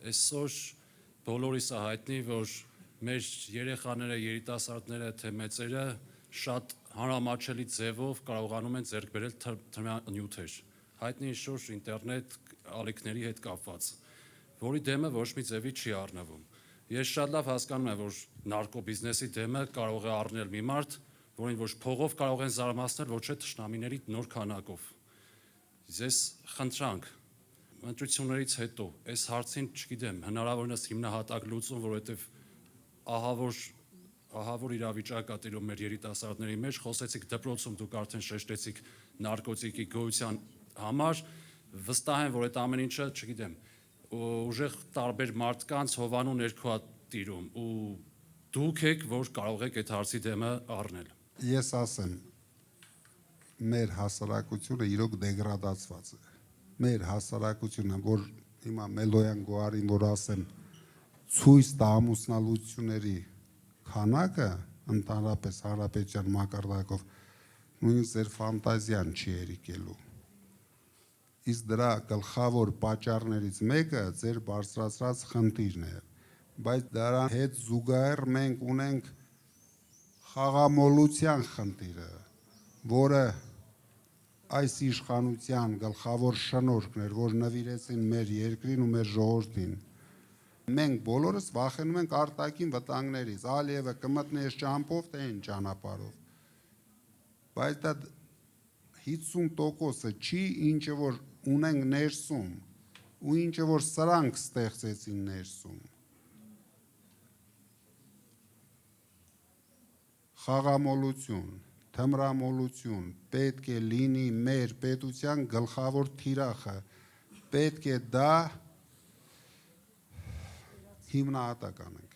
Այսօր բոլորիս է հայտնի, որ մեր երեխաները, երիտասարդները, թե մեծերը շատ հանրամատչելի ձևով կարողանում են ձեռք բերել թմրանյութեր, հայտնի շուրջ ինտերնետ ալիքների հետ կապված, որի դեմը ոչ մի ձևի չի առնվում։ Ես շատ լավ հասկանում եմ, որ նարկոբիզնեսի դեմը կարող է առնել մի մարդ, որին ոչ փողով կարող են զարմացնել, ոչ թե թշնամիների նոր քանակով։ Ձեզ խնդրանք, ընտրություններից հետո այս հարցին, չգիտեմ, հնարավորինս հիմնահատակ լուծում, որովհետև ահավոր իրավիճակ է տիրում մեր երիտասարդների մեջ, խոսեցիք դպրոցում, դուք արդեն շեշտեցիք նարկոտիկի գոյության համար, վստահ եմ, որ այդ ամեն ինչը, չգիտեմ, ուժեղ տարբեր մարդկանց հովանու ներքո է տիրում ու դուք եք, որ կարող եք այդ հարցի դեմը առնել։ Ես ասեմ, մեր հասարակությունը իրոք դեգրադացված է։ Մեր հասարակությունը, որ հիմա Մելոյան գոհարին, որ ասեմ, ցույց տա ամուսնալությունների քանակը ընդհանրապես հանրապետության մակարդակով նույնիսկ ձեր ֆանտազիան չի երիկելու։ Իսկ դրա գլխավոր պատճառներից մեկը ձեր բարձրացրած խնդիրն է, բայց դրան հետ զուգահեռ մենք ունենք խաղամոլության խնդիրը, որը այս իշխանության գլխավոր շնորհքն էր, որ նվիրեցին մեր երկրին ու մեր ժողովրդին։ Մենք բոլորս վախենում ենք արտաքին վտանգներից, Ալիևը կմտնի այս ճամփով, թե այն ճանապարհով։ Բայց դա 50%-ը չի, ինչը որ ունենք ներսում, ու ինչը որ սրանք ստեղծեցին ներսում։ Խաղամոլություն, թմրամոլություն պետք է լինի մեր պետության գլխավոր թիրախը, պետք է դա հիմնահատակ անենք։